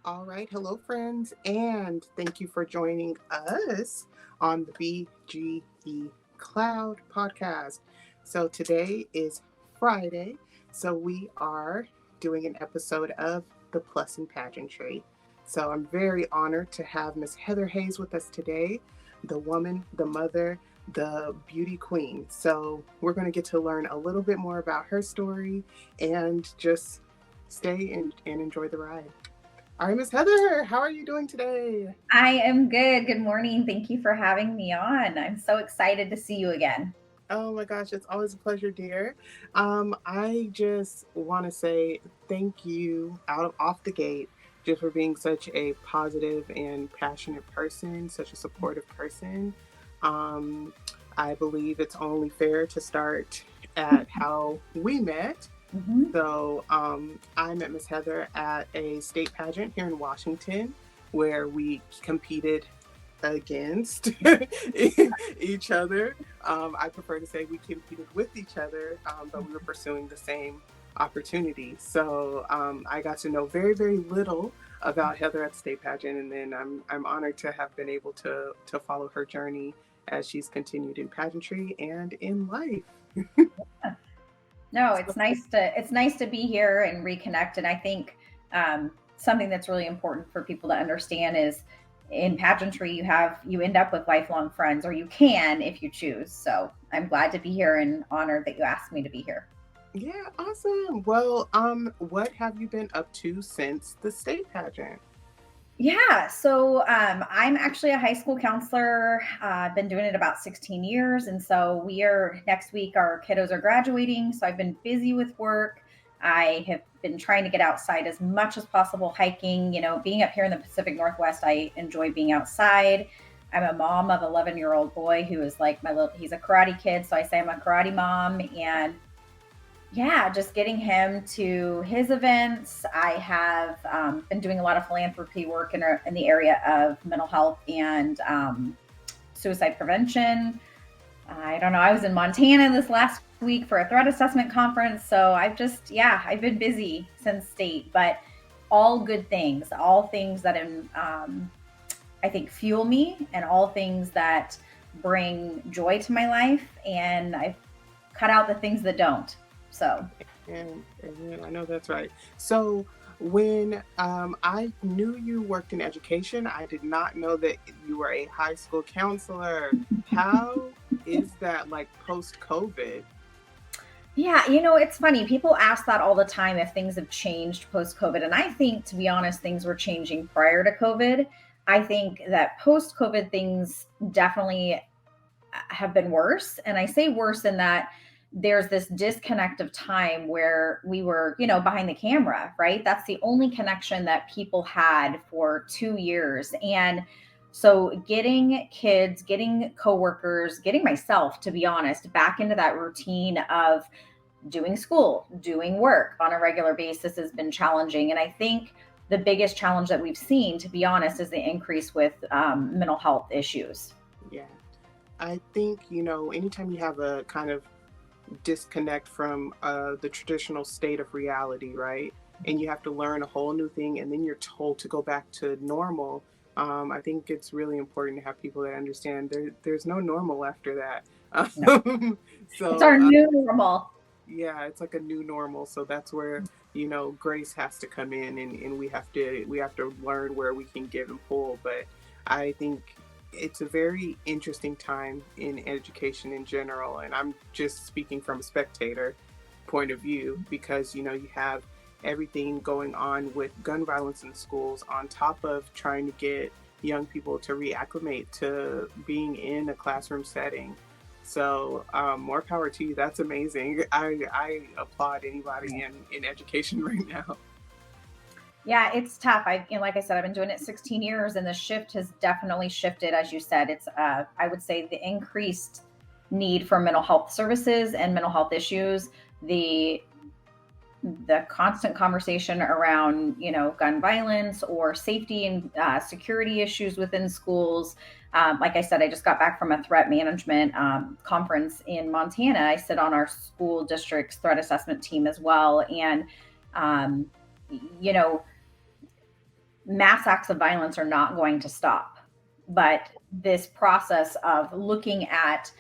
All right. Hello, friends. And thank you for joining us on the BGE Cloud podcast. So today is Friday. So we are doing an episode of The Plus in Pageantry. So I'm very honored to have Miss Heather Hayes with us today, the woman, the mother, the beauty queen. So we're going to get to learn a little bit more about her story and just stay and enjoy the ride. All right, Miss Heather, how are you doing today? I am good. Good morning. Thank you for having me on. I'm so excited to see you again. Oh my gosh, it's always a pleasure, dear. I just want to say thank you out of off the gate just for being such a positive and passionate person, such a supportive person. Um, I believe it's only fair to start at how we met. Mhm. So I met Miss Heather at a state pageant here in Washington where we competed against each other. I prefer to say we competed with each other, but we were pursuing the same opportunity. So I got to know very, very little about Heather at the state pageant, and then I'm honored to have been able to follow her journey as she's continued in pageantry and in life. No, So, it's nice to be here and reconnect. And I think something that's really important for people to understand is in pageantry you end up with lifelong friends, or you can if you choose. So I'm glad to be here and honored that you asked me to be here. yeah, awesome. Well, what have you been up to since the state pageant? Yeah, so I'm actually a high school counselor. I've been doing it about 16 years. And so we are next week, our kiddos are graduating. So I've been busy with work. I have been trying to get outside as much as possible, hiking. Being up here in the Pacific Northwest, I enjoy being outside. I'm a mom of an 11-year-old boy who is like he's a karate kid. So I say I'm a karate mom. And yeah, just getting him to his events. I have been doing a lot of philanthropy work in the area of mental health and suicide prevention. I don't know. I was in Montana this last week for a threat assessment conference. So I've been busy since state, but all good things, all things that I think fuel me, and all things that bring joy to my life. And I've cut out the things that don't. So And I know that's right. So when I knew you worked in education, I did not know that you were a high school counselor. How is that like post COVID? yeah, it's funny. People ask that all the time if things have changed post COVID. And I think, to be honest, things were changing prior to COVID. I think that post COVID things definitely have been worse. And I say worse in that there's this disconnect of time where we were, behind the camera, right? That's the only connection that people had for 2 years. And so getting kids, getting coworkers, getting myself, to be honest, back into that routine of doing school, doing work on a regular basis has been challenging. And I think the biggest challenge that we've seen, to be honest, is the increase with mental health issues. Yeah. I think, anytime you have a kind of disconnect from the traditional state of reality, right? And you have to learn a whole new thing, and then you're told to go back to normal. I think it's really important to have people that understand there's no normal after that. No, Um, it's so our new normal. yeah, it's like a new normal. So that's where grace has to come in, and we have to learn where we can give and pull. But I think it's a very interesting time in education in general, and I'm just speaking from a spectator point of view because you have everything going on with gun violence in schools on top of trying to get young people to reacclimate to being in a classroom setting. So more power to you. That's amazing. I applaud anybody in education right now. Yeah, it's tough. Like I said, I've been doing it 16 years, and the shift has definitely shifted. As you said, I would say, the increased need for mental health services and mental health issues, the the constant conversation around gun violence or safety and security issues within schools. Like I said, I just got back from a threat management conference in Montana. I sit on our school district's threat assessment team as well. And um, you know mass acts of violence are not going to stop. But this process of looking at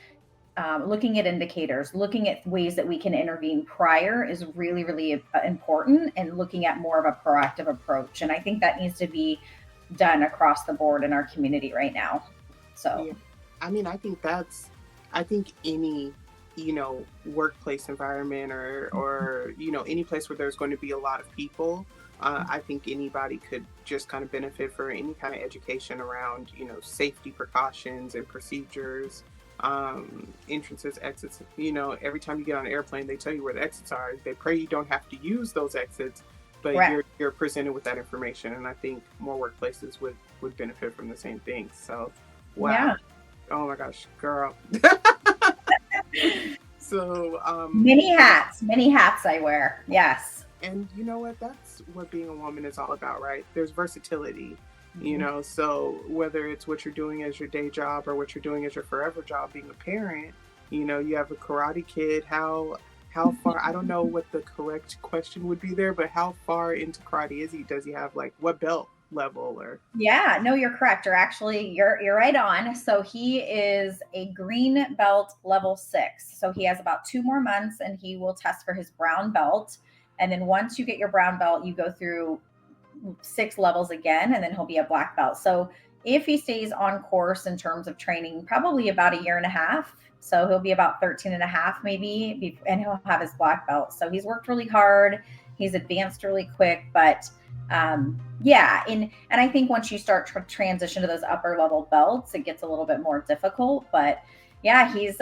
indicators, looking at ways that we can intervene prior is really, really important, and looking at more of a proactive approach. And I think that needs to be done across the board in our community right now. So, Yeah. I mean, I think any, workplace environment or, any place where there's going to be a lot of people, I think anybody could just kind of benefit for any kind of education around, safety precautions and procedures, entrances, exits. Every time you get on an airplane, they tell you where the exits are. They pray you don't have to use those exits, but correct. you're presented with that information. And I think more workplaces would benefit from the same things. So, Yeah. wow. Oh my gosh, girl. So, Many hats I wear. Yes. and you know what? That's what being a woman is all about, right? There's versatility, Mhm. so whether it's what you're doing as your day job or what you're doing as your forever job, being a parent, you have a karate kid. How far? I don't know what the correct question would be there, but how far into karate is he? Does he have like what belt level or? Yeah, no, you're correct. You're right on. So he is a green belt level 6. So he has about 2 more months and he will test for his brown belt. And then once you get your brown belt, you go through 6 levels again, and then he'll be a black belt. So if he stays on course in terms of training, probably about a year and a half. So he'll be about 13 and a half maybe, and he'll have his black belt. So he's worked really hard. He's advanced really quick, but yeah, and I think once you start to transition to those upper level belts, it gets a little bit more difficult. But yeah, he's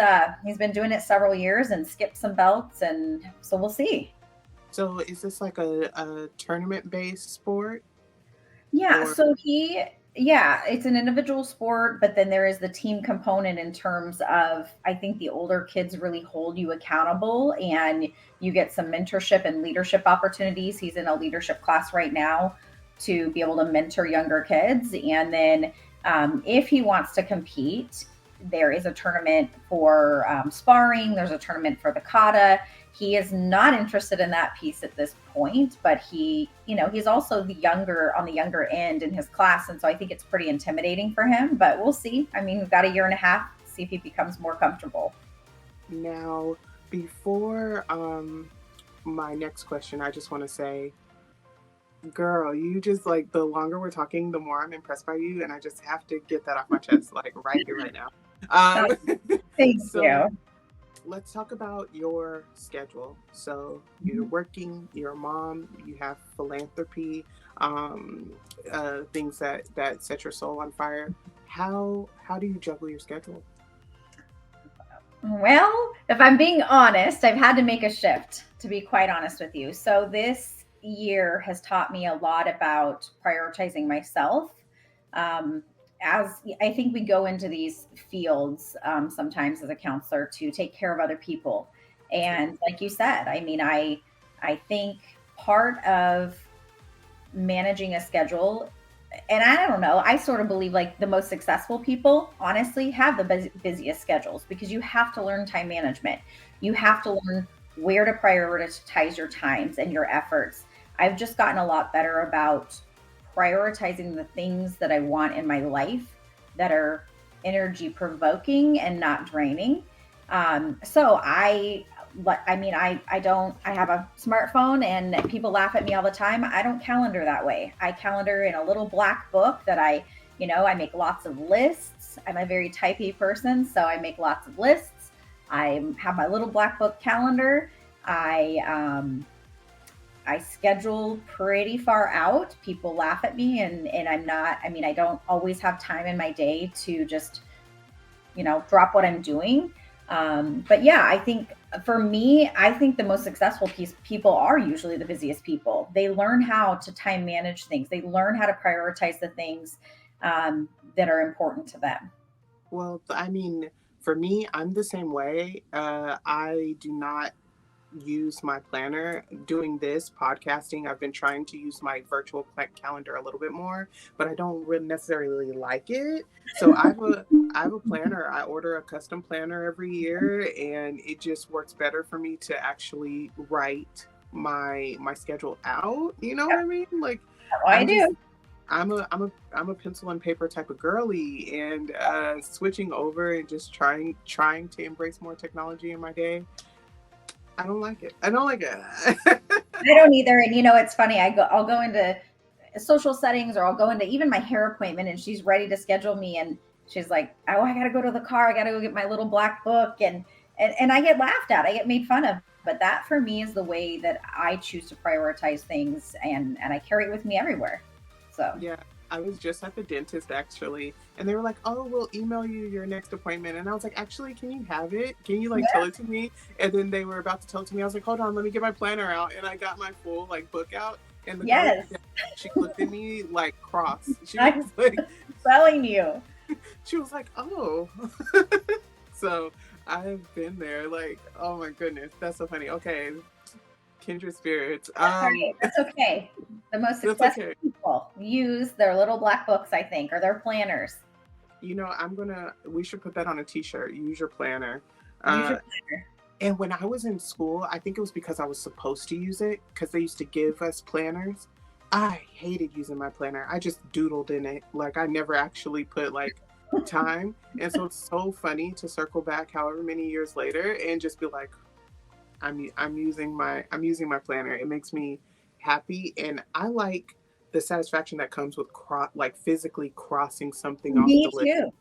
been doing it several years and skipped some belts, and so we'll see. So is this like a tournament based sport Yeah, or? so yeah, it's an individual sport, but then there is the team component in terms of, I think the older kids really hold you accountable and you get some mentorship and leadership opportunities. He's in a leadership class right now to be able to mentor younger kids. And then if he wants to compete, there is a tournament for sparring, there's a tournament for the kata. He is not interested in that piece at this point, but he's also on the younger end in his class, and so I think it's pretty intimidating for him. But we'll see. I mean, we've got a year and a half. See if he becomes more comfortable. Now, before my next question, I just want to say, girl, you just like the longer we're talking, the more I'm impressed by you, and I just have to get that off my chest, like right here, right now. Oh, Um, thank so you. let's talk about your schedule. So you're working, you're a mom, you have philanthropy, um, things that set your soul on fire. How do you juggle your schedule? Well, if I'm being honest, I've had to make a shift, to be quite honest with you. So this year has taught me a lot about prioritizing myself. Um, as I think we go into these fields sometimes as a counselor to take care of other people, and like you said, I mean, I think part of managing a schedule, and I don't know, I sort of believe like the most successful people honestly have the busiest schedules, because you have to learn time management. You have to learn where to prioritize your times and your efforts. I've just gotten a lot better about prioritizing the things that I want in my life that are energy provoking and not draining. So I mean, I don't, I have a smartphone and people laugh at me all the time. I don't calendar that way. I calendar in a little black book that I make lots of lists. I'm a very typey person, so I make lots of lists. I have my little black book calendar. I schedule pretty far out. People laugh at me, and I'm not, I mean, I don't always have time in my day to just, drop what I'm doing. But yeah, I think for me, I think the most successful people are usually the busiest people. They learn how to time manage things. They learn how to prioritize the things that are important to them. Well, I mean, for me, I'm the same way. I do not use my planner. Doing this podcasting, I've been trying to use my virtual calendar a little bit more, but I don't really necessarily like it. So I have a planner. I order a custom planner every year, and it just works better for me to actually write my schedule out. You know what I mean? Like Oh, I I'm just do. I'm a pencil and paper type of girly, and switching over and just trying to embrace more technology in my day. I don't like it. I don't like it. I don't either. And it's funny. I'll go into social settings, or I'll go into even my hair appointment, and she's ready to schedule me, and she's like, "Oh, I got to go to the car. I got to go get my little black book," and I get laughed at. I get made fun of. But that for me is the way that I choose to prioritize things, and I carry it with me everywhere. So Yeah, I was just at the dentist actually, and they were like, "Oh, we'll email you your next appointment." And I was like, "Actually, can you have it? Can you like tell yeah, it to me?" And then they were about to tell it to me. I was like, "Hold on, let me get my planner out." And I got my full like book out. And the girl at the yes, desk, she looked at me like cross. She was I'm like, telling you. she was like, "Oh." So I've been there. Like, oh my goodness, that's so funny. Okay, kindred spirits. That's all right. That's okay. The most That's successful okay. people use their little black books, I think, or their planners. We should put that on a t-shirt. Use your planner. Use your Uh, planner. and when I was in school, I think it was because I was supposed to use it because they used to give us planners. I hated using my planner. I just doodled in it. Like I never actually put like time. And so it's so funny to circle back however many years later and just be like, I'm using my planner. It makes me happy, and I like the satisfaction that comes with like physically crossing something off the Me list. too.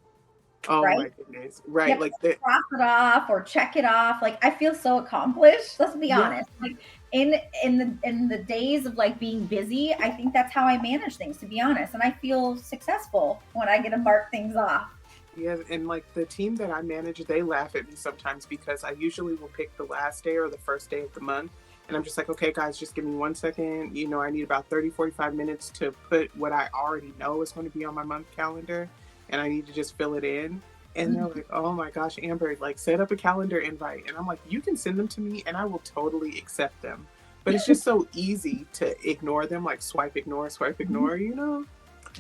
Oh Right? my goodness. Right. Yep. Like the Cross it off or check it off. Like I feel so accomplished. Let's be yeah. honest. Like in the days of like being busy, I think that's how I manage things, to be honest. And I feel successful when I get to mark things off. Yeah, and like the team that I manage, they laugh at me sometimes because I usually will pick the last day or the first day of the month. And I'm just like, okay, guys, just give me 1 second. I need about 30, 45 minutes to put what I already know is going to be on my month calendar. And I need to just fill it in. And they're like, oh my gosh, Amber, like set up a calendar invite. And I'm like, you can send them to me and I will totally accept them. But it's just so easy to ignore them, like swipe, ignore.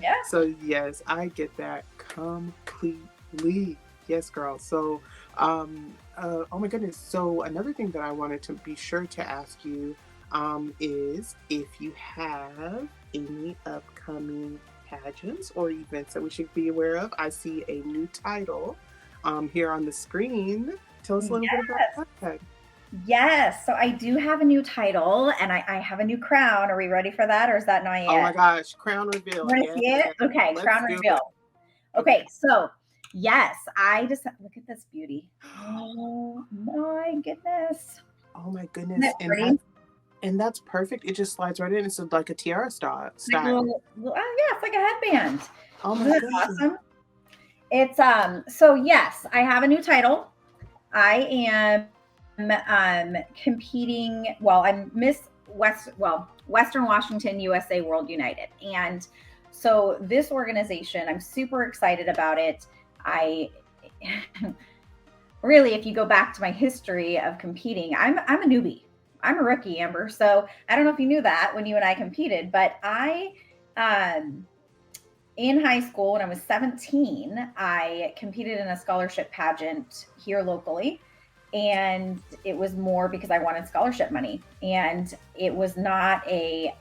Yeah. So yes, I get that completely. Yes, girl. So, oh my goodness. So another thing that I wanted to be sure to ask you, is if you have any upcoming pageants or events that we should be aware of. I see a new title, here on the screen. Tell us a little bit about that. Yes. So I do have a new title, and I have a new crown. Are we ready for that, or is that not Oh my yet? gosh, crown reveal. Want to Yes, see it? Okay, let's crown do it. reveal. Okay. Okay, so yes, I just look at this beauty. Oh my goodness. Oh my Isn't goodness. that And pretty? that's perfect. It just slides right in. It's like a tiara Like a style. oh yeah, it's like a headband. Oh Isn't my that goodness. awesome? It's so yes, I have a new title. I am competing. Well, I'm Miss Western Washington USA World United, and so this organization, I'm super excited about it. I really, if you go back to my history of competing, I'm a newbie. I'm a rookie, Amber. So I don't know if you knew that when you and I competed, but I in high school when I was 17, I competed in a scholarship pageant here locally. And it was more because I wanted scholarship money. And it was not I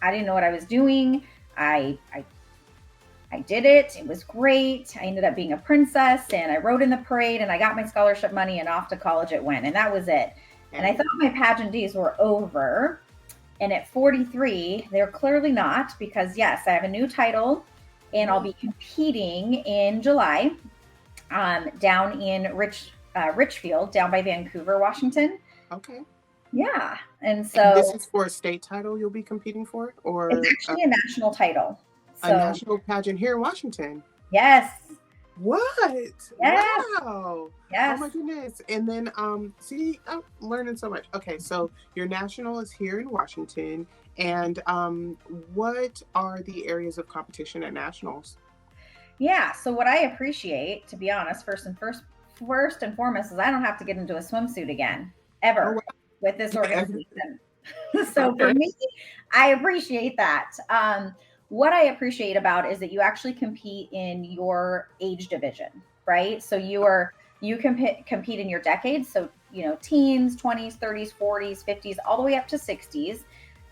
didn't know what I was doing. I did it. It was great. I ended up being a princess, and I rode in the parade, and I got my scholarship money, and off to college it went. And that was it. And I thought Hey. my pageant days were over. And at 43, they're clearly not, because yes, I have a new title, and I'll Yay. be competing in July, down in Richfield, down by Vancouver, Washington. Okay. Yeah. And And this so is for a state title you'll be competing for, it's or actually a national title. a So, national pageant here in Washington? yes, What? yes, Wow. Oh yes. my goodness. And then see, I'm learning so much. Okay, so your national is here in Washington, and what are the areas of competition at nationals? Yeah. So, what I appreciate, to be honest, first and foremost, is I don't have to get into a swimsuit again, Oh ever, wow. with this organization. So for Okay. me, I appreciate that. What I appreciate about is that you actually compete in your age division, right? So you compete in your decades. So teens, 20s, 30s, 40s, 50s, all the way up to 60s.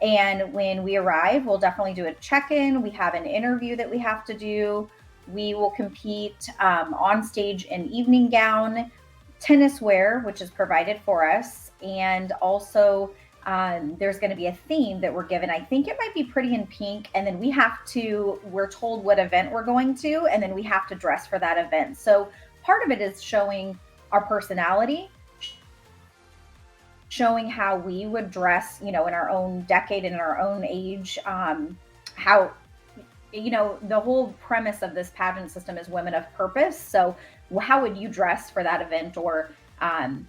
And when we arrive, we'll definitely do a check-in. We have an interview that we have to do. We will compete on stage in evening gown, tennis wear, which is provided for us, and also there's going to be a theme that we're given. I think it might be Pretty in Pink, and then we're told what event we're going to, and then we have to dress for that event. So part of it is showing our personality, showing how we would dress, in our own decade and in our own age. How the whole premise of this pageant system is women of purpose. So how would you dress for that event, or um,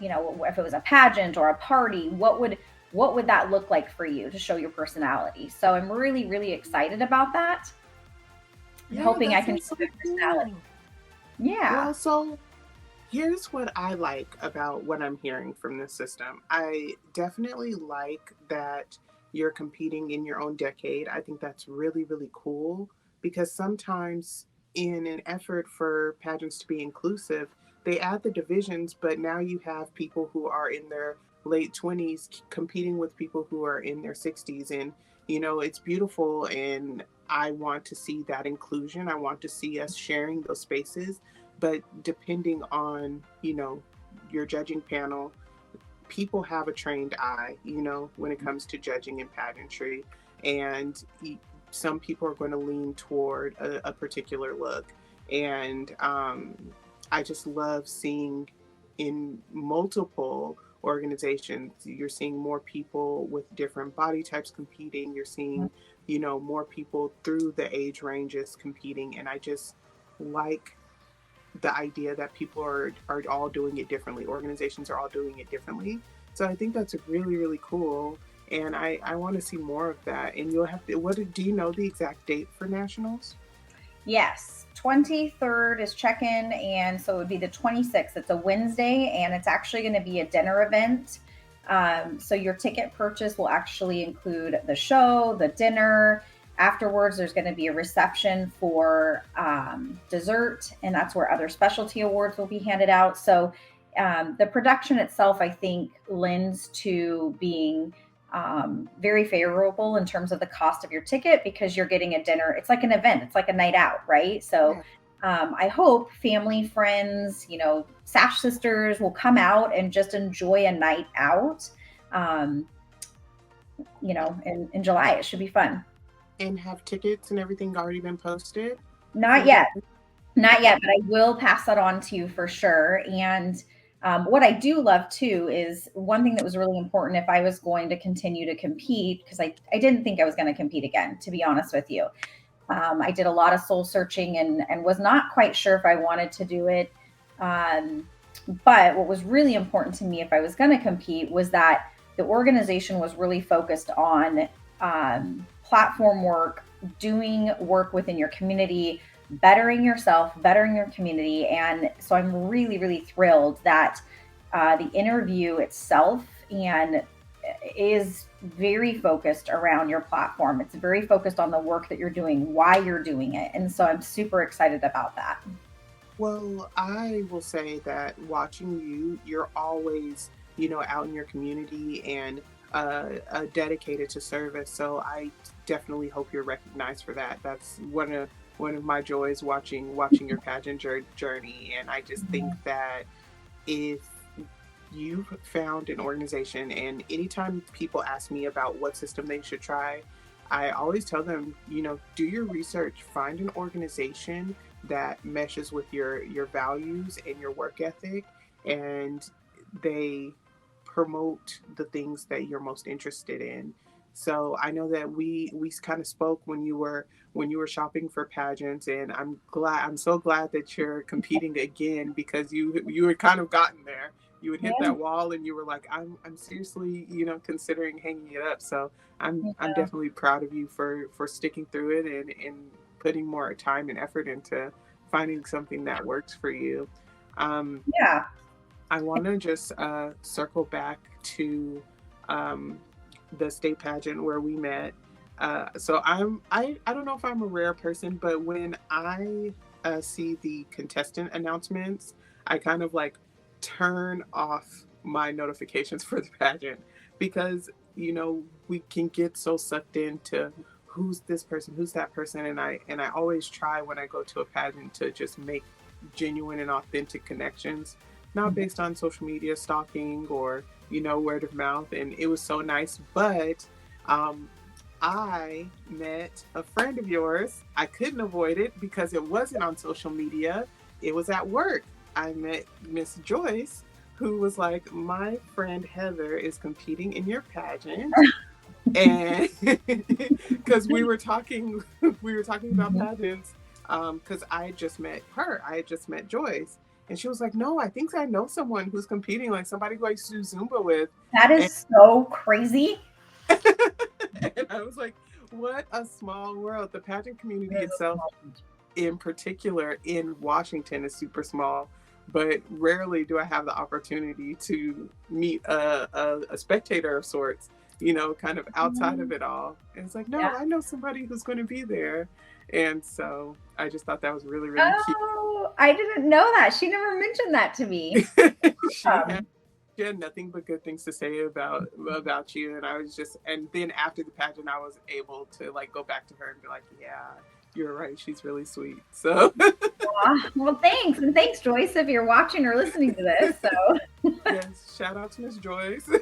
if it was a pageant or a party, what would that look like for you to show your personality? So I'm really, really excited about that. I'm Yeah, hoping that I can sounds show so my personality. cool. Yeah. Well, so here's what I like about what I'm hearing from this system. I definitely like that you're competing in your own decade. I think that's really, really cool because sometimes, in an effort for pageants to be inclusive, they add the divisions, but now you have people who are in their late 20s competing with people who are in their 60s. And, it's beautiful. And I want to see that inclusion. I want to see us sharing those spaces, but depending on your judging panel, people have a trained eye when it comes to judging in pageantry, and some people are going to lean toward a particular look. And I just love seeing in multiple organizations, you're seeing more people with different body types competing. You're seeing more people through the age ranges competing, and I just like the idea that people are all doing it differently. Organizations are all doing it differently. So I think that's really, really cool. And I want to see more of that. And you'll have to, do you know the exact date for nationals? Yes, 23rd is check-in, and so it would be the 26th. It's a Wednesday, and it's actually going to be a dinner event. So your ticket purchase will actually include the show, the dinner. Afterwards, there's going to be a reception for dessert, and that's where other specialty awards will be handed out. So the production itself, I think, lends to being very favorable in terms of the cost of your ticket, because you're getting a dinner. It's like an event, it's like a night out, right? So Yeah. I hope family, friends, Sash sisters will come out and just enjoy a night out. Um, in July, it should be fun. And have tickets and everything already been posted Not for the yet. Not okay. yet, but I will pass that on to you for sure. And what I do love too is one thing that was really important if I was going to continue to compete, because I didn't think I was going to compete again, to be honest with you. I did a lot of soul searching and was not quite sure if I wanted to do it. Um, but what was really important to me if I was going to compete was that the organization was really focused on platform work, doing work within your community, bettering yourself, bettering your community. And so I'm really, really thrilled that the interview itself and is very focused around your platform. It's very focused on the work that you're doing, why you're doing it. And so I'm super excited about that. Well, I will say that watching you, you're always, out in your community and dedicated to service. So I definitely hope you're recognized for that. That's one of my joys watching your pageant journey. And I just think that if you've found an organization, and anytime people ask me about what system they should try, I always tell them, do your research, find an organization that meshes with your values and your work ethic, and they promote the things that you're most interested in. So I know that we kind of spoke when you were shopping for pageants, and I'm so glad that you're competing again, because you had kind of gotten there. You would hit Yeah. that wall and you were like, I'm seriously, considering hanging it up. So I'm Yeah. definitely proud of you for sticking through it, and putting more time and effort into finding something that works for you. Um, Yeah. I want to just circle back to um, the state pageant where we met. So I don't know if I'm a rare person, but when I see the contestant announcements, I kind of like turn off my notifications for the pageant, because we can get so sucked into who's this person, who's that person, and I always try when I go to a pageant to just make genuine and authentic connections, not Mhm. based on social media stalking or word of mouth. And it was so nice, but um, I met a friend of yours. I couldn't avoid it because it wasn't on social media. It was at work. I met Miss Joyce, who was like, "My friend Heather is competing in your pageant." And because we were talking about Mhm. pageants, because I had just met her, I had just met Joyce, and she was like, "No, I think I know someone who's competing, like somebody who I used to do Zumba with." That is And, so crazy. and I was like, "What a small world!" The pageant It community is a itself, small change. in particular in Washington, is super small. But rarely do I have the opportunity to meet a spectator of sorts, kind of outside of Mhm. it all. And it's like, Yeah. no, I know somebody who's going to be there. And so I just thought that was really, really cute. Oh, I didn't know that. She never mentioned that to me. she had Um, she had nothing but good things to say about you. And I was just, and then after the pageant, I was able to like go back to her and be like, yeah, you're right, she's really sweet. So well, thanks. And thanks, Joyce, if you're watching or listening to this. yes, shout out to Miss Joyce. So,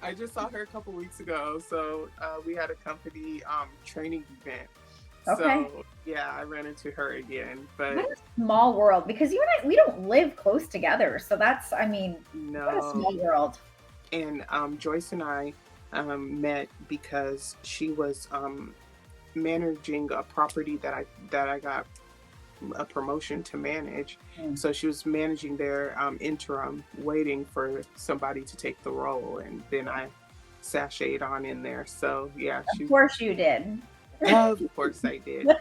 I just saw her a couple weeks ago. So we had a company training event. okay. So yeah, I ran into her again. What But a small world, because you and I, we don't live close together. So that's, I mean, what a no. small world. And Joyce and I met because she was managing a property that I got a promotion to manage. Mm. So she was managing their interim, waiting for somebody to take the role, and then I sashayed on in there. So yeah, Of course you did. of course I did.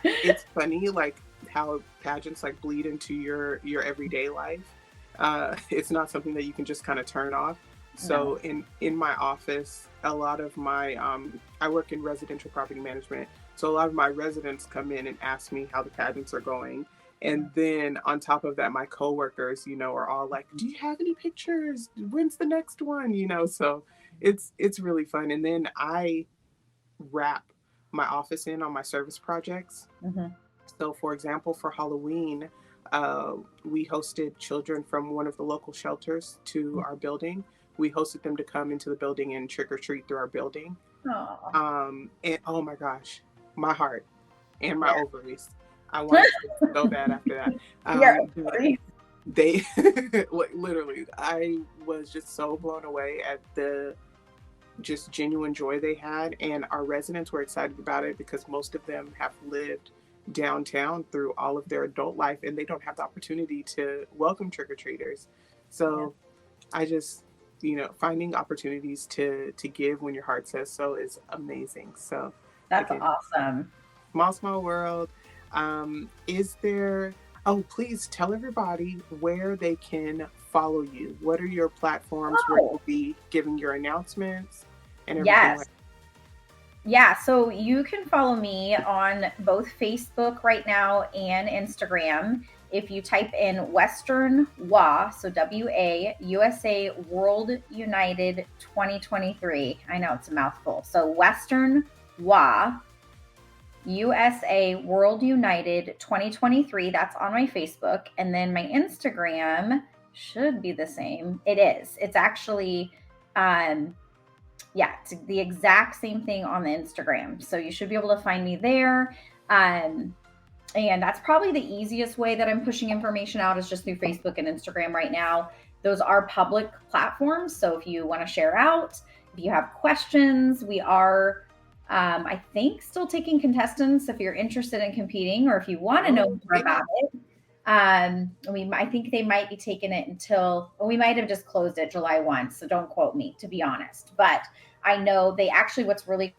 It's funny, like how pageants like bleed into your everyday life. It's not something that you can just kind of turn off. No. So in my office, a lot of my I work in residential property management. So a lot of my residents come in and ask me how the pageants are going. And then on top of that, my coworkers, are all like, "Do you have any pictures? When's the next one?" So it's really fun. And then I wrap my office in on my service projects. Mhm. So, for example, for Halloween, we hosted children from one of the local shelters to our building. We hosted them to come into the building and trick or treat through our building. Oh, And oh my gosh, my heart and my yeah. ovaries. I wanted to so bad after that. You're But sorry. they, like, literally, I was just so blown away at the just genuine joy they had. And our residents were excited about it because most of them have lived downtown through all of their adult life and they don't have the opportunity to welcome trick-or-treaters. Yeah, So I just, finding opportunities to give when your heart says so is amazing. So that's again, awesome. small world. Is there, oh, please tell everybody where they can follow you. What are your platforms where Oh, you'll be giving your announcements and everything yes. like Yeah, so you can follow me on both Facebook right now and Instagram. If you type in Western WA, so WA, USA World United 2023. I know it's a mouthful. So Western WA, USA World United 2023. That's on my Facebook. And then my Instagram should be the same. It is. It's actually um, yeah, it's the exact same thing on the Instagram. So you should be able to find me there. Um, and that's probably the easiest way that I'm pushing information out is just through Facebook and Instagram right now. Those are public platforms. So if you want to share out, if you have questions, we are, I think, still taking contestants if you're interested in competing or if you want to know oh, more about it. I think they might be taking it until we might have just closed it July 1. So don't quote me, to be honest. But I know they actually, what's really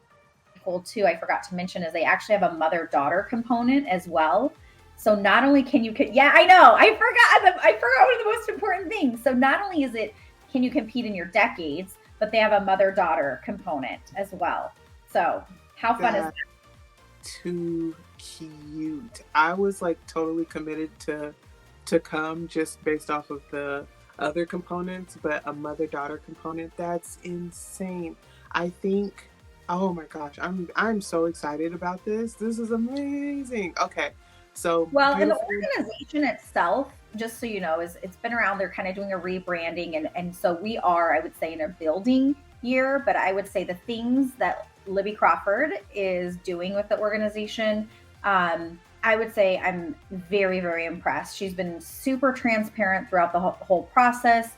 cool too, I forgot to mention, is they actually have a mother daughter component as well. So not only can you, yeah, I know, I forgot one of the most important things. So not only is it, can you compete in your decades, but they have a mother daughter component as well. So how fun is that too cute. I was like totally committed to come just based off of the other components, but a mother-daughter component, that's insane. I think, oh my gosh, I'm so excited about this. This is amazing. Okay. So Well, and the beautiful. organization itself, just so you know, is it's been around. They're kind of doing a rebranding, and so we are, I would say, in a building year. But I would say the things that Libby Crawford is doing with the organization, I would say I'm very, very impressed. She's been super transparent throughout the whole process.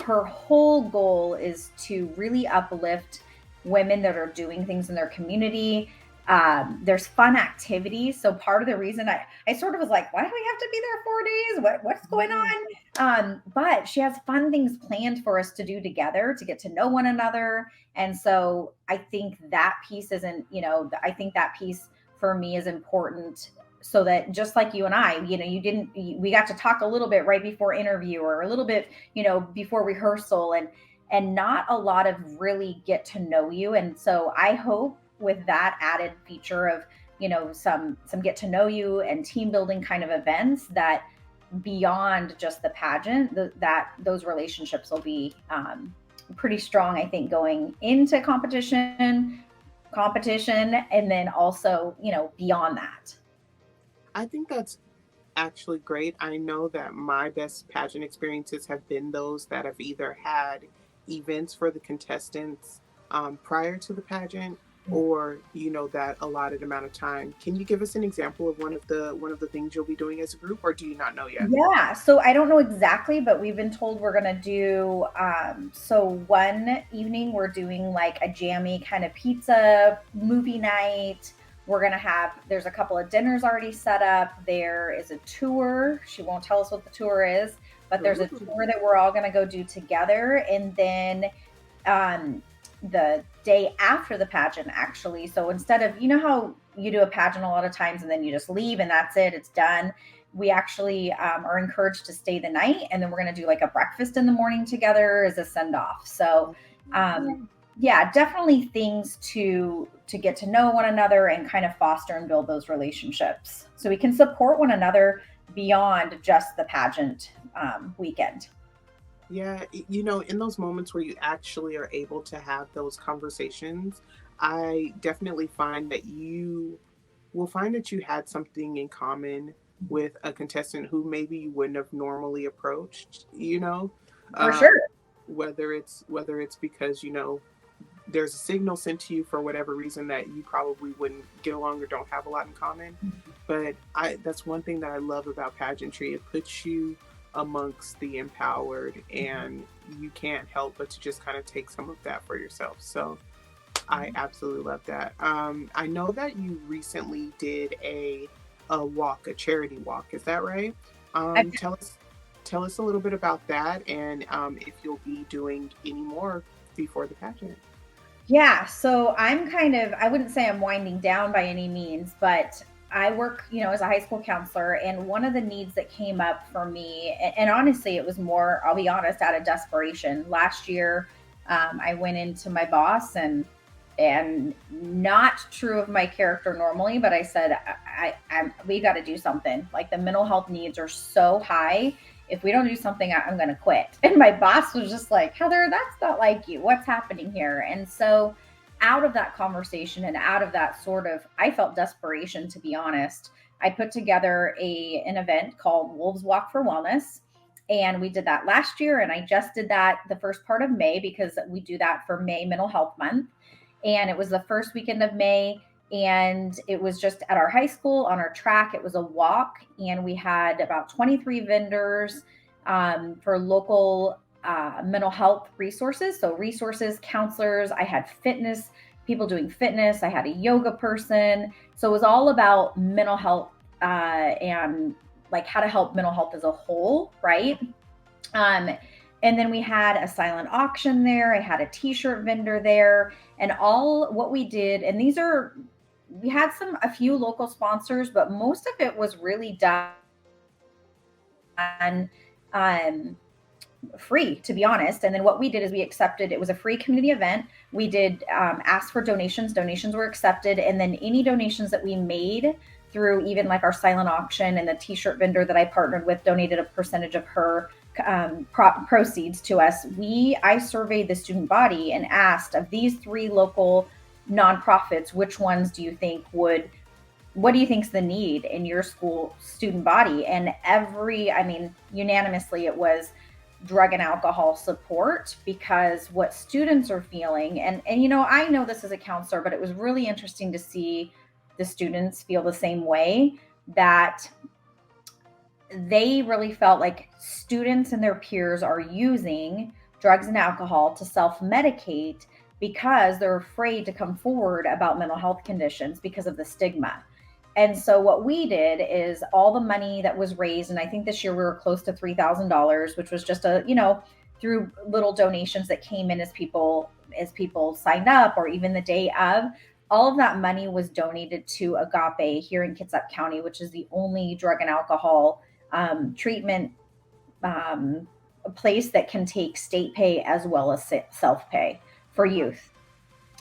Her whole goal is to really uplift women that are doing things in their community. There's fun activities. So part of the reason I sort of was like, why do we have to be there 4 days? What's going Yeah. on? But she has fun things planned for us to do together to get to know one another. And so I think that piece isn't, I think that piece for me is important, so that just like you and I, we got to talk a little bit right before interview, or a little bit, before rehearsal, and not a lot of really get to know you. And so I hope with that added feature of, some get to know you and team building kind of events, that beyond just the pageant, that those relationships will be pretty strong, I think, going into competition, and then also, beyond that. I think that's actually great. I know that my best pageant experiences have been those that have either had events for the contestants prior to the pageant, or that allotted amount of time. Can you give us an example of one of the things you'll be doing as a group, or do you not know yet? Yeah, so I don't know exactly, but we've been told we're gonna do. So one evening we're doing like a jammy kind of pizza movie night. We're gonna have. There's a couple of dinners already set up. There is a tour. She won't tell us what the tour is, but there's a Ooh. tour that we're all gonna go do together, and then um, the day after the pageant, actually. So instead of, how you do a pageant a lot of times and then you just leave and that's it, it's done. We actually are encouraged to stay the night, and then we're going to do like a breakfast in the morning together as a send off. So, yeah, definitely things to get to know one another and kind of foster and build those relationships, so we can support one another beyond just the pageant weekend. Yeah, in those moments where you actually are able to have those conversations, I definitely find that you will find that you had something in common with a contestant who maybe you wouldn't have normally approached. For sure. Um, whether it's because, there's a signal sent to you for whatever reason that you probably wouldn't get along or don't have a lot in common. But that's one thing that I love about pageantry. It puts you amongst the empowered, and you can't help but to just kind of take some of that for yourself. So I absolutely love that. I know that you recently did a walk, a charity walk. Is that right? I Tell us a little bit about that, and if you'll be doing any more before the pageant. Yeah, so I'm kind of, I wouldn't say I'm winding down by any means, but I work, as a high school counselor. And one of the needs that came up for me, and honestly, it was more, I'll be honest, out of desperation. Last year, I went into my boss, and not true of my character normally, but I said, we got to do something. Like, the mental health needs are so high. If we don't do something, I'm going to quit. And my boss was just like, Heather, that's not like you. What's happening here? And so, out of that conversation and out of that sort of, I felt desperation, to be honest. I put together an event called Wolves Walk for Wellness. And we did that last year. And I just did that the first part of May, because we do that for May Mental Health Month. And it was the first weekend of May. And it was just at our high school on our track. It was a walk, and we had about 23 vendors for local mental health resources. So, resources, counselors, I had fitness, people doing fitness, I had a yoga person. So, it was all about mental health and like how to help mental health as a whole, right? Um, and then we had a silent auction there. I had a t-shirt vendor there, and all what we did, and we had a few local sponsors, but most of it was really done um, free, to be honest. And then what we did is we accepted, it was a free community event. We did ask for donations. Donations were accepted. And then any donations that we made through even like our silent auction, and the t-shirt vendor that I partnered with donated a percentage of her proceeds to us, I surveyed the student body and asked, of these three local nonprofits, which ones do you think would, what do you think's the need in your school student body? And unanimously it was drug and alcohol support, because what students are feeling, and I know this as a counselor, but it was really interesting to see the students feel the same way, that they really felt like students and their peers are using drugs and alcohol to self-medicate because they're afraid to come forward about mental health conditions because of the stigma. And so what we did is, all the money that was raised, and I think this year we were close to $3,000, which was just through little donations that came in as people signed up, or even the day of, all of that money was donated to Agape here in Kitsap County, which is the only drug and alcohol treatment place that can take state pay as well as self pay for youth.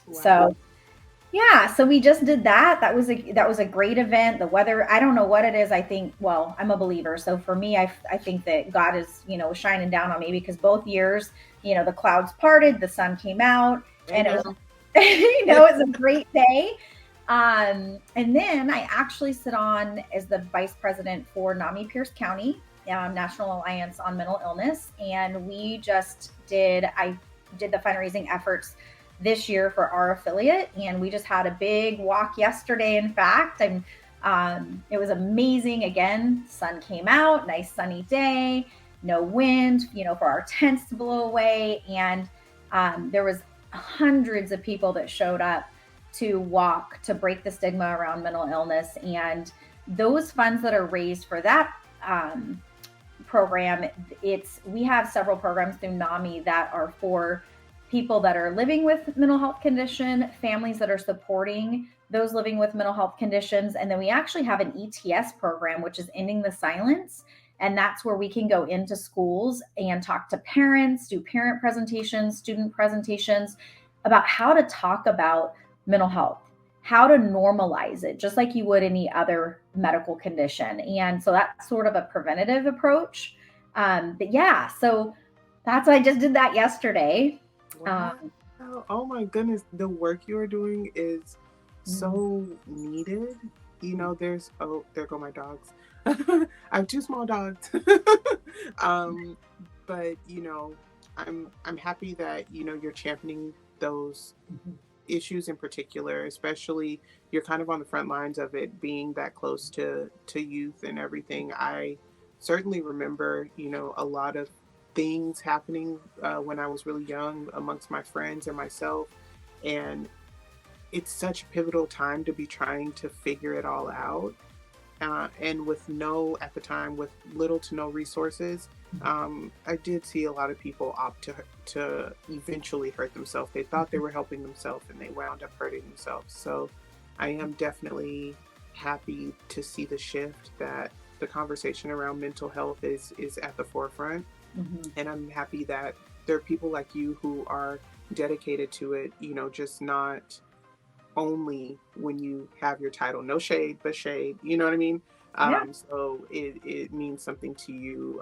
Wow. So yeah, so we just did that. That was a great event. The weather, I don't know what it is. I think, well, I'm a believer, so for me, I think that God is shining down on me, because both years, the clouds parted, the sun came out, and it was it was a great day. And then I actually sit on as the vice president for NAMI Pierce County, National Alliance on Mental Illness. And I did the fundraising efforts this year for our affiliate. And we just had a big walk yesterday, in fact. And it was amazing. Again, sun came out, nice sunny day, no wind, for our tents to blow away. And there was hundreds of people that showed up to walk to break the stigma around mental illness. And those funds that are raised for that program, we have several programs through NAMI that are for people that are living with mental health condition, families that are supporting those living with mental health conditions. And then we actually have an ETS program, which is Ending the Silence. And that's where we can go into schools and talk to parents, do parent presentations, student presentations about how to talk about mental health, how to normalize it, just like you would any other medical condition. And so that's sort of a preventative approach. But yeah, so I just did that yesterday. Wow. Oh my goodness, the work you're doing is so needed. There go my dogs. I have two small dogs. But I'm happy that you're championing those issues in particular, especially you're kind of on the front lines of it, being that close to youth and everything. I certainly remember a lot of things happening when I was really young amongst my friends and myself, and it's such a pivotal time to be trying to figure it all out. And at the time, with little to no resources, I did see a lot of people opt to eventually hurt themselves. They thought they were helping themselves, and they wound up hurting themselves. So I am definitely happy to see the shift, that the conversation around mental health is at the forefront. And I'm happy that there are people like you who are dedicated to it, just not only when you have your title. No shade, but shade. You know what I mean? Yeah. So it means something to you,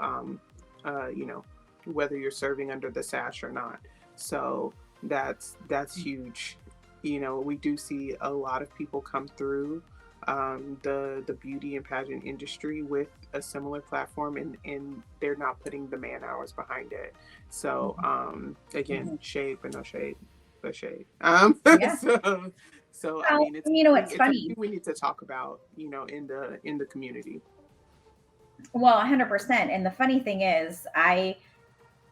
whether you're serving under the sash or not. So that's huge. We do see a lot of people come through the beauty and pageant industry with a similar platform, and they're not putting the man hours behind it. So again, shade, but no shade, but shade. Yeah. So I Well, mean, it's it's funny. something we need to talk about, in the community. Well, 100%. And the funny thing is, I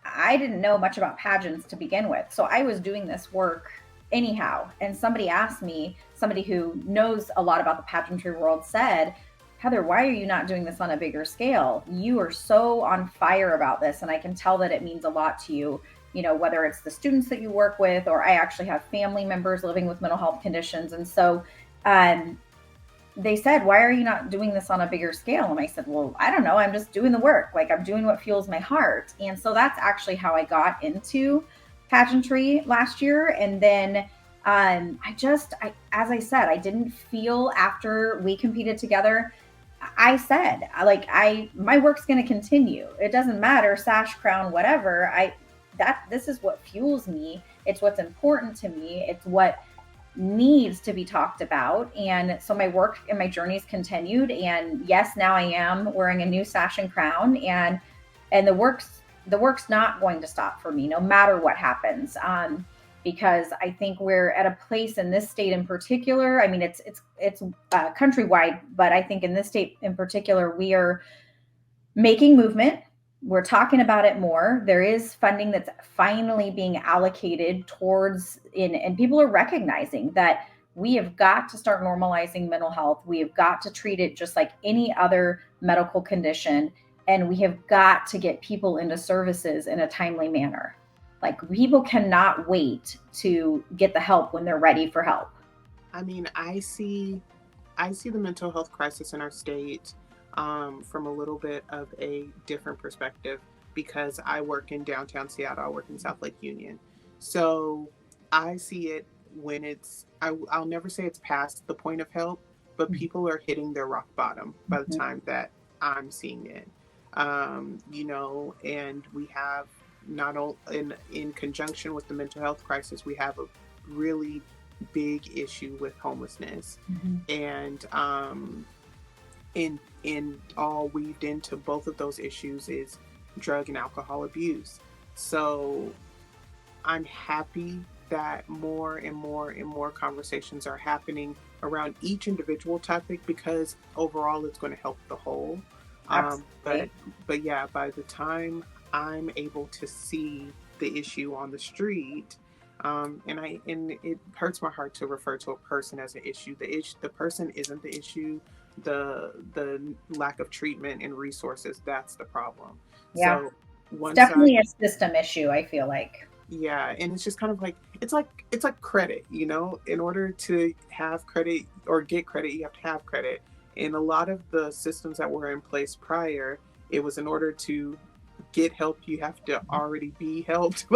didn't know much about pageants to begin with. So I was doing this work anyhow. And somebody asked me, somebody who knows a lot about the pageantry world said, Heather, why are you not doing this on a bigger scale? You are so on fire about this. And I can tell that it means a lot to you, whether it's the students that you work with, or I actually have family members living with mental health conditions. And so they said, why are you not doing this on a bigger scale? And I said, well, I don't know. I'm just doing the work. Like, I'm doing what fuels my heart. And so that's actually how I got into pageantry last year. And then as I said, I didn't feel, after we competed together, I said, like, my work's going to continue. It doesn't matter, sash, crown, whatever. This is what fuels me. It's what's important to me. It's what needs to be talked about. And so my work and my journey's continued. And yes, now I am wearing a new sash and crown, and the work's not going to stop for me no matter what happens. Because I think we're at a place in this state in particular. I mean, it's countrywide, but I think in this state in particular, we are making movement. We're talking about it more. There is funding that's finally being allocated towards and people are recognizing that we have got to start normalizing mental health. We have got to treat it just like any other medical condition. And we have got to get people into services in a timely manner. Like, people cannot wait to get the help when they're ready for help. I mean, I see the mental health crisis in our state from a little bit of a different perspective because I work in downtown Seattle. I work in South Lake Union. So I see it when I'll never say it's past the point of help, but people are hitting their rock bottom by the time that I'm seeing it. And we have not only in conjunction with the mental health crisis, we have a really big issue with homelessness. Mm-hmm. And in all weaved into both of those issues is drug and alcohol abuse. So I'm happy that more and more and more conversations are happening around each individual topic because overall it's going to help the whole. But yeah, by the time I'm able to see the issue on the street, and it hurts my heart to refer to a person as an issue. The person isn't the issue. The lack of treatment and resources, that's the problem. Yeah. So It's once I definitely a system issue, I feel like. yeah, and it's just kind of like it's like credit, in order to have credit or get credit, you have to have credit. And a lot of the systems that were in place prior, it was in order to get help, you have to already be helped.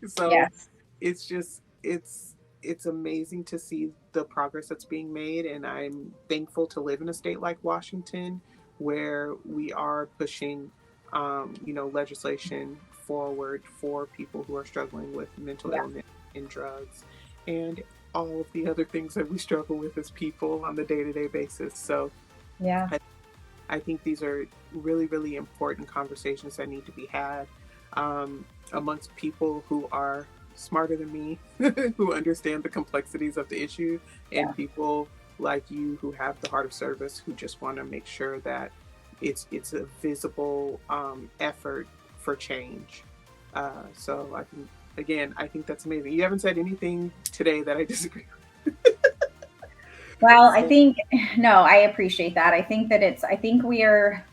So Yes. it's just it's amazing to see the progress that's being made, and I'm thankful to live in a state like Washington where we are pushing legislation forward for people who are struggling with mental Yeah. illness and drugs and all of the other things that we struggle with as people on the day-to-day basis. So Yeah. I, I think these are really, really important conversations that need to be had amongst people who are smarter than me, who understand the complexities of the issue, Yeah. and people like you who have the heart of service, who just want to make sure that it's a visible effort for change. So I think that's amazing. You haven't said anything today that I disagree with. Well, I So, think, no, I appreciate that. I think we are,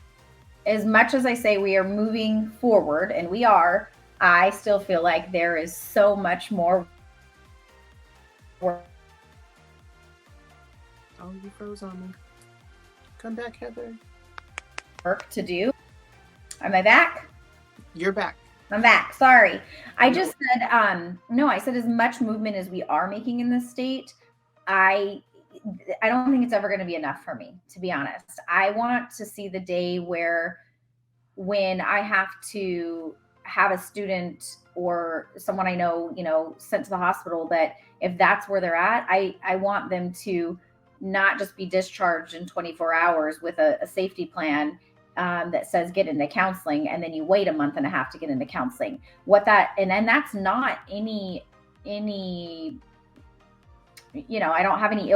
as much as I say we are moving forward, and we are, I still feel like there is so much more work oh, you froze on me. Come back, Heather. to do. Am I back? You're back. I'm back. Sorry. I No. just said, no, I said as much movement as we are making in this state, I I don't think it's ever going to be enough for me, to be honest. I want to see the day where when I have to have a student or someone I know, sent to the hospital, that if that's where they're at, I want them to not just be discharged in 24 hours with a safety plan that says get into counseling, and then you wait a month and a half to get into counseling. What that and then that's not any I don't have any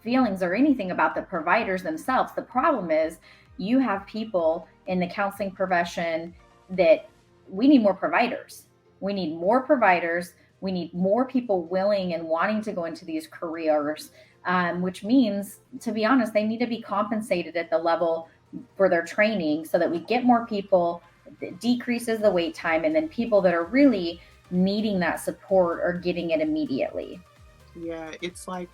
feelings or anything about the providers themselves. The problem is you have people in the counseling profession that we need more providers. We need more providers. We need more people willing and wanting to go into these careers, which means, to be honest, they need to be compensated at the level for their training so that we get more people, it decreases the wait time, and then people that are really needing that support are getting it immediately. Yeah, it's like,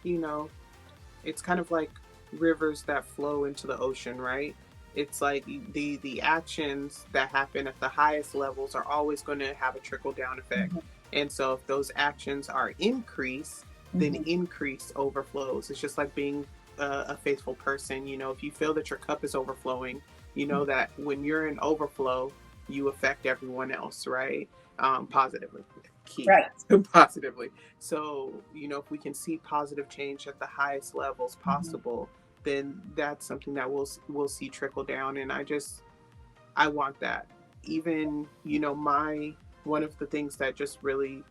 it's kind of like rivers that flow into the ocean, right? It's like the actions that happen at the highest levels are always going to have a trickle down effect. Mm-hmm. And so if those actions are increased, then Mm-hmm. increase overflows. It's just like being a faithful person. You know, if you feel that your cup is overflowing, you know that when you're in overflow, you affect everyone else, right? Positively. Key Right. positively. So, you know, if we can see positive change at the highest levels Mm-hmm. possible, then that's something that we'll see trickle down. And I want that. Even, you know, my one of the things that just really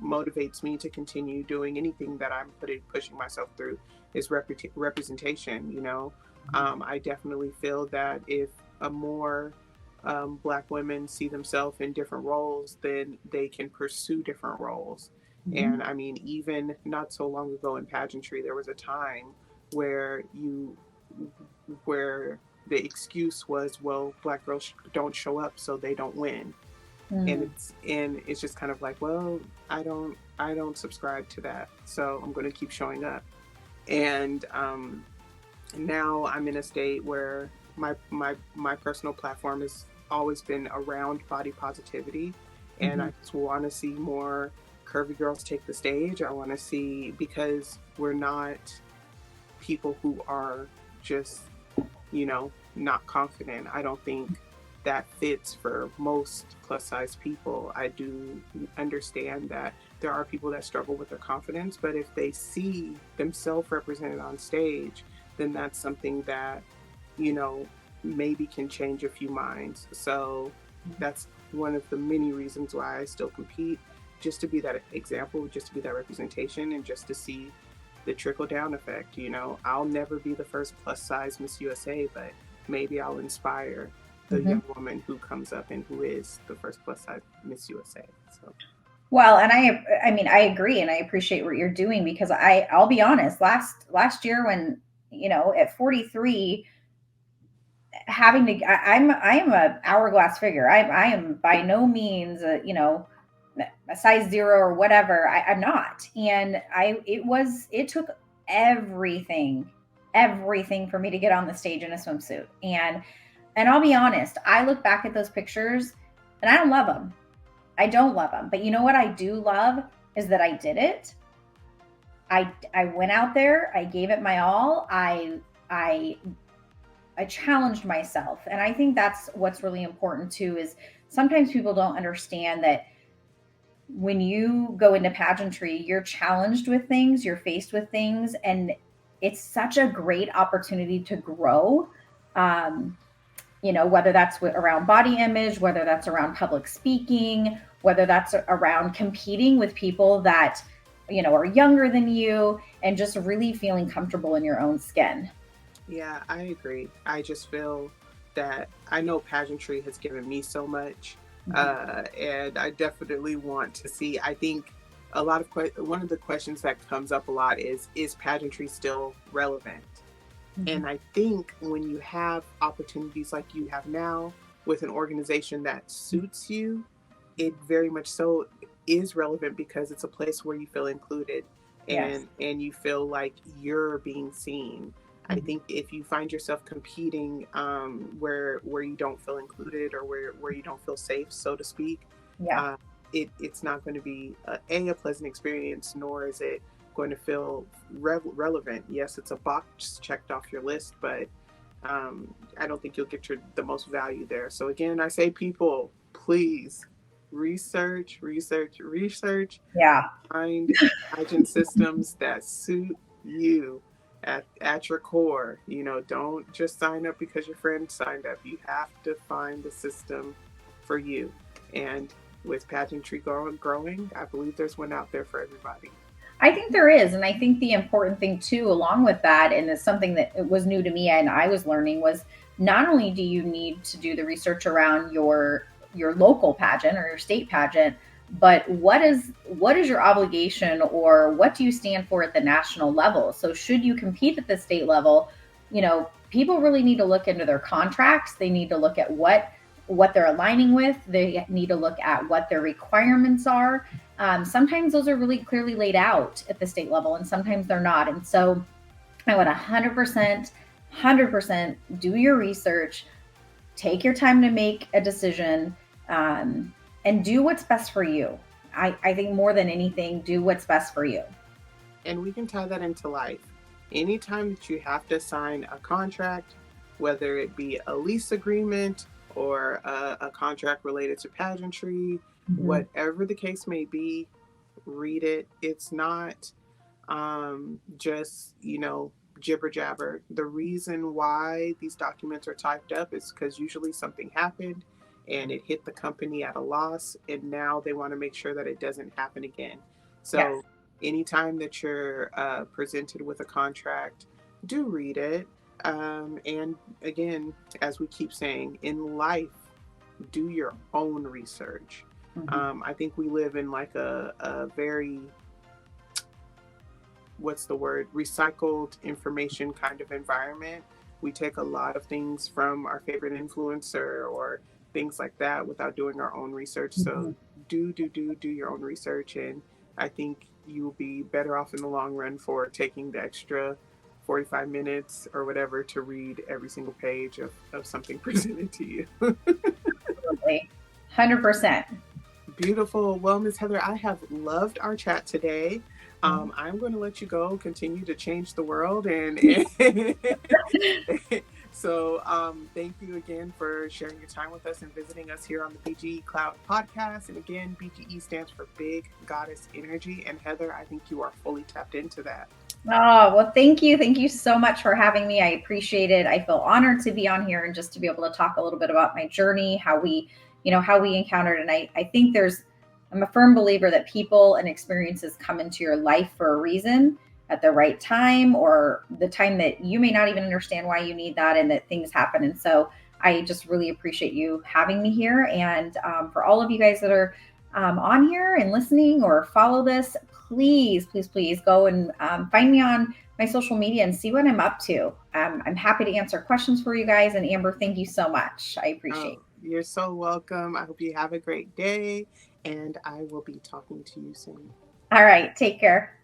motivates me to continue doing anything that I'm pushing myself through is representation. You know, I definitely feel that if a more Black women see themselves in different roles, then they can pursue different roles. Mm-hmm. And I mean, even not so long ago in pageantry, there was a time where where the excuse was, well, Black girls don't show up, so they don't win. And Mm-hmm. it's just kind of like, well, I don't subscribe to that, so I'm going to keep showing up. And now I'm in a state where my personal platform has always been around body positivity, and Mm-hmm. I just want to see more curvy girls take the stage. I want to see, because we're not people who are just, you know, not confident. I don't think that fits for most plus size people. I do understand that there are people that struggle with their confidence, but if they see themselves represented on stage, then that's something that, you know, maybe can change a few minds. So that's one of the many reasons why I still compete, just to be that example, just to be that representation, and just to see the trickle down effect. You know, I'll never be the first plus size Miss USA, but maybe I'll inspire the Mm-hmm. young woman who comes up and who is the first plus size Miss USA. So Well, and I mean, I agree, and I appreciate what you're doing because I'll be honest. Last year, when at 43, having to, I am a hourglass figure. I am by no means a size zero or whatever. I'm not, and it took everything, everything for me to get on the stage in a swimsuit, and I'll be honest. I look back at those pictures, and I don't love them. I don't love them. But you know what I do love is that I did it. I went out there, I gave it my all. I I challenged myself. And I think that's what's really important too is sometimes people don't understand that when you go into pageantry, you're challenged with things, you're faced with things, and it's such a great opportunity to grow. Um, whether that's around body image, whether that's around public speaking, whether that's around competing with people that, are younger than you, and just really feeling comfortable in your own skin. yeah, I agree. I just feel that I know pageantry has given me so much, Mm-hmm. and I definitely want to see. I think a lot of one of the questions that comes up a lot is pageantry still relevant? Mm-hmm. And I think when you have opportunities like you have now with an organization that suits you, it very much so is relevant because it's a place where you feel included, Yes. and you feel like you're being seen. I Mm-hmm. think if you find yourself competing where you don't feel included, or where you don't feel safe, so to speak, Yeah. uh, it's not going to be a pleasant experience, nor is it going to feel relevant. Yes, it's a box checked off your list, but I don't think you'll get the most value there. So again, I say, people, please research, research, research. Yeah. Find pageant systems that suit you at your core. You know, don't just sign up because your friend signed up. You have to find the system for you. And with pageantry growing, I believe there's one out there for everybody. I think there is. And I think the important thing, too, along with that, and it's something that was new to me and I was learning, was not only do you need to do the research around your local pageant or your state pageant, but what is your obligation or what do you stand for at the national level? So should you compete at the state level, people really need to look into their contracts. They need to look at what they're aligning with. They need to look at what their requirements are. Sometimes those are really clearly laid out at the state level, and sometimes they're not. And so I would 100% do your research, take your time to make a decision, and do what's best for you. I think more than anything, do what's best for you. And we can tie that into life. anytime that you have to sign a contract, whether it be a lease agreement or a contract related to pageantry, Mm-hmm. whatever the case may be, read it. It's not just, jibber jabber. The reason why these documents are typed up is because usually something happened and it hit the company at a loss, and now they want to make sure that it doesn't happen again. Yes. So, anytime that you're presented with a contract, do read it. And again, as we keep saying, in life, do your own research. Mm-hmm. I think we live in like a very, what's the word, recycled information kind of environment. We take a lot of things from our favorite influencer or things like that without doing our own research. Mm-hmm. So do your own research, and I think you'll be better off in the long run for taking the extra 45 minutes or whatever to read every single page of something presented to you. Absolutely. 100%. Beautiful. Well, Miss Heather, I have loved our chat today. Mhm. I'm going to let you go, continue to change the world, and so thank you again for sharing your time with us and visiting us here on the BGE Cloud podcast. And again, BGE stands for Big Goddess Energy, and Heather, I think you are fully tapped into that. Oh, well, thank you. Thank you so much for having me. I appreciate it. I feel honored to be on here and just to be able to talk a little bit about my journey, how we, how we encountered. And I think I'm a firm believer that people and experiences come into your life for a reason at the right time or the time that you may not even understand why you need that and that things happen. And so I just really appreciate you having me here. And for all of you guys that are on here and listening or follow this, please, please, please go and find me on my social media and see what I'm up to. I'm happy to answer questions for you guys. And Amber, thank you so much. I appreciate Oh, it. you're so welcome. I hope you have a great day, and I will be talking to you soon. All right. Take care.